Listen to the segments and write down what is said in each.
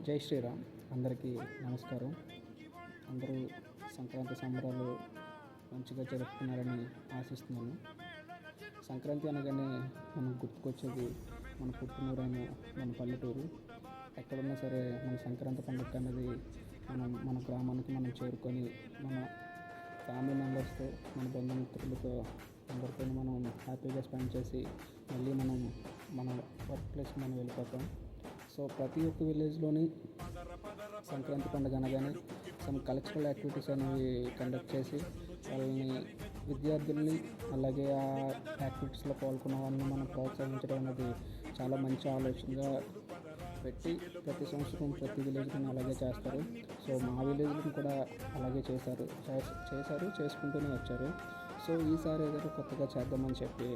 జై శ్రీరామ్. అందరికీ నమస్కారం. అందరూ సంక్రాంతి సంబరాలు మంచిగా జరుపుకున్నారని ఆశిస్తున్నాను. సంక్రాంతి అనగానే మనకు గుర్తుకొచ్చేది మన పుట్టినూరైన మన పల్లెటూరు. ఎక్కడున్నా సరే మన సంక్రాంతి పండుగ అనేది మన గ్రామానికి మనం చేరుకొని మన ఫ్యామిలీ మెంబర్స్తో, మన బంధుమిత్రులతో అందరితో మనం హ్యాపీగా స్పెండ్ చేసి మళ్ళీ మన వర్క్ ప్లేస్కి మనం వెళ్ళిపోతాం. సో ప్రతి ఒక్క విలేజ్లోని సంక్రాంతి పండుగ అనగానే సమ్ కల్చరల్ యాక్టివిటీస్ అనేవి కండక్ట్ చేసి వాళ్ళని, విద్యార్థుల్ని, అలాగే ఆ యాక్టివిటీస్లో పాల్గొన్న వాళ్ళని మనం ప్రోత్సహించడం అనేది చాలా మంచి ఆలోచనగా పెట్టి ప్రతి సంవత్సరం ప్రతి విలేజ్లో అలాగే చేస్తారు. సో మా విలేజ్లో కూడా అలాగే చేసుకుంటూనే వచ్చారు. సో ఈసారి ఏదైనా కొత్తగా చేద్దామని చెప్పి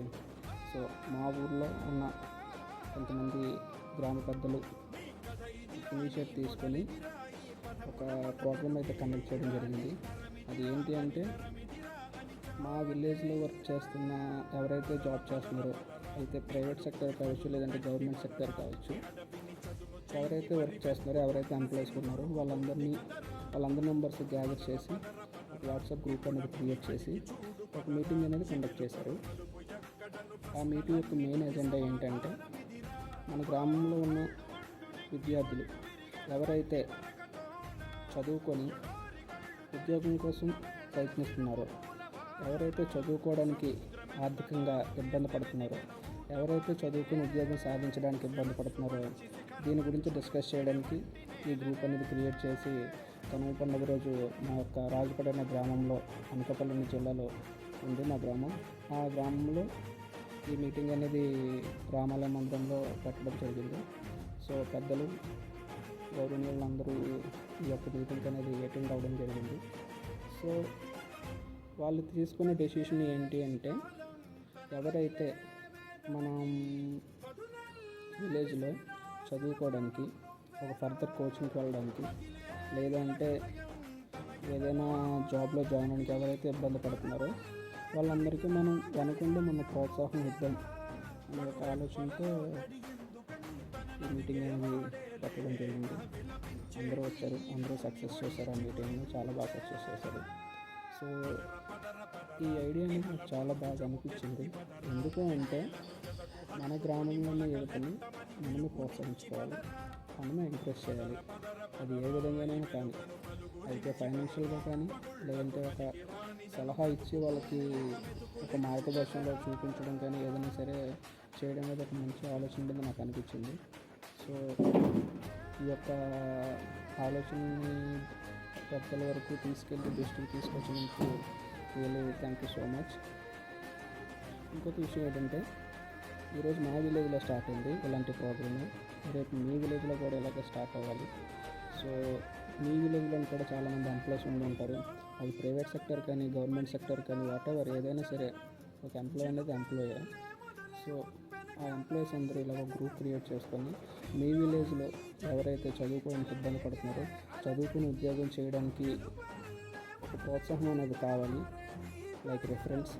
సో మా ఊర్లో ఉన్న కొంతమంది గ్రామ పెద్దలు ఇనిషియేట్ తీసుకొని ఒక ప్రోగ్రామ్ అయితే కండక్ట్ చేయడం జరిగింది. అది ఏంటి అంటే, మా విలేజ్లో వర్క్ చేస్తున్న ఎవరైతే జాబ్ చేస్తున్నారో, అయితే ప్రైవేట్ సెక్టర్ కావచ్చు లేదంటే గవర్నమెంట్ సెక్టర్ కావచ్చు, ఎవరైతే వర్క్ చేస్తున్నారో, ఎవరైతే ఎంప్లాయీస్ ఉన్నారో వాళ్ళందరి నెంబర్స్ గ్యాదర్ చేసి ఒక వాట్సాప్ గ్రూప్ అనేది క్రియేట్ చేసి ఒక మీటింగ్ అనేది కండక్ట్ చేశారు. ఆ మీటింగ్ యొక్క మెయిన్ ఎజెండా ఏంటంటే, మన గ్రామంలో ఉన్న విద్యార్థులు ఎవరైతే చదువుకొని ఉద్యోగం కోసం ప్రయత్నిస్తున్నారో, ఎవరైతే చదువుకోవడానికి ఆర్థికంగా ఇబ్బంది పడుతున్నారో, ఎవరైతే చదువుకుని ఉద్యోగం సాధించడానికి ఇబ్బంది పడుతున్నారో, దీని గురించి డిస్కస్ చేయడానికి ఈ గ్రూప్ అనేది క్రియేట్ చేసి కనుమ పండుగ రోజు మా యొక్క రాజుపేట అనే గ్రామంలో, అనకాపల్లి జిల్లాలో ఉంది మా గ్రామం. ఆ గ్రామంలో ఈ మీటింగ్ అనేది రామాలయ మందిరంలో పెట్టడం జరిగింది. సో పెద్దలు, గౌరవనీయులు అందరూ ఈ యొక్క మీటింగ్ అనేది అటెండ్ అవ్వడం జరిగింది. సో వాళ్ళు తీసుకున్న డెసిషన్ ఏంటి అంటే, ఎవరైతే మనం విలేజ్లో చదువుకోవడానికి, ఒక ఫర్దర్ కోచింగ్కి వెళ్ళడానికి, లేదంటే ఏదైనా జాబ్లో జాయిన్ అవ్వడానికి ఎవరైతే ఇబ్బంది పడుతున్నారో వాళ్ళందరికీ మనం వెనకుండి మన ప్రోత్సాహం ఇద్దాం అనే ఒక ఆలోచనతో ఈ మీటింగ్ అనేది పెట్టడం జరిగింది. అందరూ వచ్చారు, అందరూ సక్సెస్ చేశారు. ఆ మీటింగ్ని చాలా బాగా సక్సెస్ చేశారు. సో ఈ ఐడియా అనేది నాకు చాలా బాగా అనిపించింది. ఎందుకు అంటే, మన గ్రామంలోనే యువతని మనమే ప్రోత్సహించుకోవాలి, మనమే ఎంకరేజ్ చేయాలి. అది ఏ విధంగానైనా కానీ, అయితే ఫైనాన్షియల్గా కానీ, లేదంటే ఒక సలహా ఇచ్చి వాళ్ళకి ఒక మార్గదర్శనంలో చూపించడం కానీ, ఏదైనా సరే చేయడం అనేది ఒక మంచి ఆలోచన ఉందని నాకు అనిపించింది. సో ఈ యొక్క ఆలోచనని పెద్దల వరకు తీసుకెళ్ళి దృష్టికి తీసుకొచ్చినందుకు really thank you so much. ఇంకొక విషయం ఏంటంటే, ఈరోజు మా విలేజ్లో స్టార్ట్ అయింది ఇలాంటి ప్రోగ్రామ్. రేపు మీ విలేజ్లో కూడా ఇలాగే స్టార్ట్ అవ్వాలి. సో మీ విలేజ్లో కూడా చాలామంది ఎంప్లాయీస్ ఉండి ఉంటారు. అది ప్రైవేట్ సెక్టర్ కానీ, గవర్నమెంట్ సెక్టర్ కానీ, వాటెవర్ ఏదైనా సరే ఒక ఎంప్లాయీ అనేది ఎంప్లాయే. సో ఆ ఎంప్లాయీస్ అందరూ ఇలా ఒక గ్రూప్ క్రియేట్ చేసుకొని మీ విలేజ్లో ఎవరైతే చదువుకోవడానికి ఇబ్బంది పడుతున్నారో, చదువుకుని ఉద్యోగం చేయడానికి ఒక ప్రోత్సాహం అనేది కావాలి, లైక్ రిఫరెన్స్.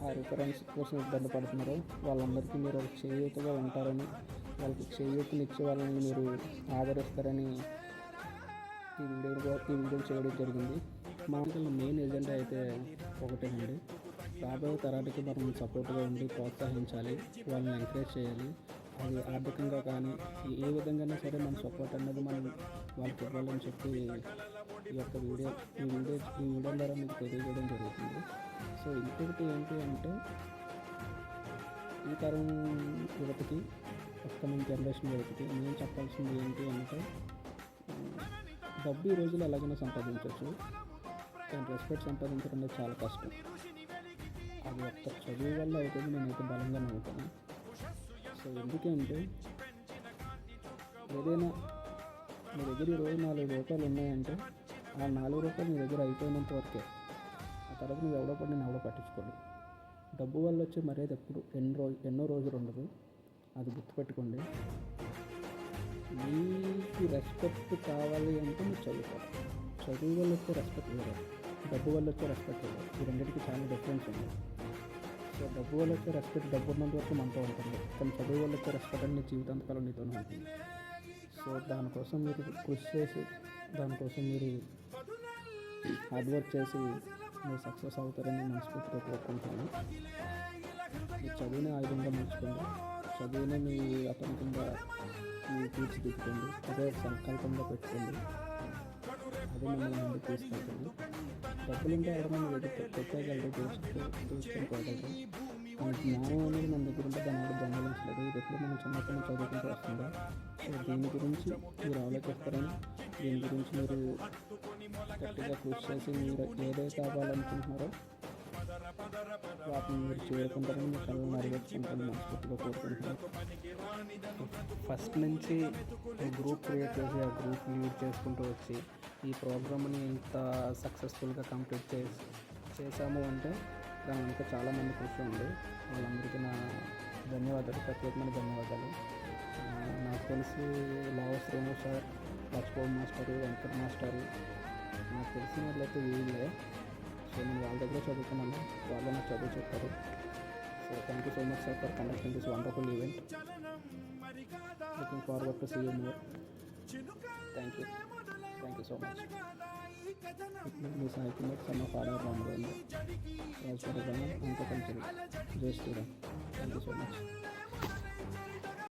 ఆ రిఫరెన్స్ కోసం ఇబ్బంది పడుతున్నారో వాళ్ళందరికీ మీరు ఒక చేయూతగా ఉంటారని, వాళ్ళకి చేయూతనిచ్చే వాళ్ళని మీరు ఆదరిస్తారని ఈ వీడియో చేయడం జరిగింది. మా మెయిన్ ఎజెండా అయితే ఒకటేనండి, రాబోయే తరానికి మనం సపోర్ట్గా ఉండి ప్రోత్సహించాలి, వాళ్ళని ఎంకరేజ్ చేయాలి. అది ఆర్థికంగా కానీ ఏ విధంగానే సరే మన సపోర్ట్ అనేది మనం వాళ్ళకి ఇవ్వాలని చెప్పి ఈ వీడియో ద్వారా మీకు తెలియజేయడం జరుగుతుంది. సో ఇంకొకటి ఏంటి అంటే, ఈ తరం యువతకి, అప్కమింగ్ జనరేషన్ యువతకి నేను చెప్పాల్సింది ఏంటి అంటే, డబ్బు ఈ రోజులు ఎలాగైనా సంపాదించవచ్చు, కానీ రెస్పెక్ట్ సంపాదించడం అనేది చాలా కష్టం. అది ఒక్క చదువు వల్ల అవుతుంది నేనైతే బలంగా నమ్ముతాను. సో ఎందుకంటే, ఏదైనా మీ దగ్గర ఈరోజు 4 రూపాయలు ఉన్నాయంటే ఆ 4 రూపాయలు మీ దగ్గర అయిపోయినంత వరకే. ఆ తర్వాత నువ్వు ఎవడో పట్టించుకోండి. డబ్బు వల్ల వచ్చే మర్యాద ఎప్పుడు ఎన్నో రోజులు ఉండదు, అది గుర్తుపెట్టుకోండి. మీకు రెస్పెక్ట్ కావాలి అంటే మీరు చదువుకోవాలి. చదువు వల్ల వచ్చే రెస్పెక్ట్ వేరే, డబ్బు వల్ల వచ్చే రెస్పెక్ట్ వేరే. ఈ రెండింటికి చాలా డిఫరెన్స్ ఉంది. సో డబ్బు వల్ల వచ్చే రెస్పెక్ట్ డబ్బు ఉన్నంత వరకు మనతో ఉంటుంది, కానీ చదువు వల్ల వచ్చే రెస్పెక్ట్ అన్ని జీవితాంతకాలం నీతోనే ఉంటుంది. సో దానికోసం మీరు కృషి చేసి, దానికోసం మీరు హార్డ్ వర్క్ చేసి మీరు సక్సెస్ అవుతారని మనస్ఫూర్తిగా కోరుకుంటున్నాను. మీ చదువుని ఆయుధంగా మలుచుకోండి, చదువుని మీ ఆటంకంగా తీర్చిదిద్దుకోండి, అదే సంకల్పంగా పెట్టుకోండి, అదే మిమ్మల్ని ముందుకు తీసుకెళ్తుంది. డబ్బులుంటే ఎవరైనా పెట్టగలరు, దోచుకొని పోగలరు. మన జ్ఞానం అనేది మన దగ్గర ఉంటే దాని వల్ల దొంగలించలేదు. ఇది ఎప్పుడు మనం చిన్నప్పటి నుంచి చదువుకుంటూ వస్తుందా. సో దీని గురించి మీరు ఆలోచిస్తారని, దీని గురించి మీరు గట్టిగా కృషి చేసి మీరు ఏదైతే అవ్వాలనుకుంటున్నారో వాటిని మీరు చేరుకుంటారని మీ కళ్ళు నెరవేర్చుకుంటారని మనస్ఫూర్తిగా కోరుకుంటున్నాను. ఫస్ట్ నుంచి గ్రూప్ క్రియేట్ చేసి ఆ గ్రూప్ లీడ్ చేసుకుంటూ వచ్చి ఈ ప్రోగ్రామ్ని ఇంత సక్సెస్ఫుల్గా కంప్లీట్ చేశాము అంటే దాని వెనుక చాలామంది కృషి ఉంది. వాళ్ళందరికీ నా ధన్యవాదాలు, ప్రత్యేకమైన ధన్యవాదాలు. నాకు తెలిసి లావస్ Renu sir, Laxman master, Venkat master, నాకు తెలిసిన వాళ్ళైతే వీళ్ళే. సో నేను వాళ్ళ దగ్గర చదువుకున్నాను, వాళ్ళు నాకు చదువు చెప్పారు. So thank you so much sir for conducting this wonderful event. Looking forward to see you more. Thank you so much. మీ సాహిత్యం సమ్మ ఫాదర్ రామరాజు రాజపరిపాలన అంత కంచెలు. జై Shriram. Thank you so much.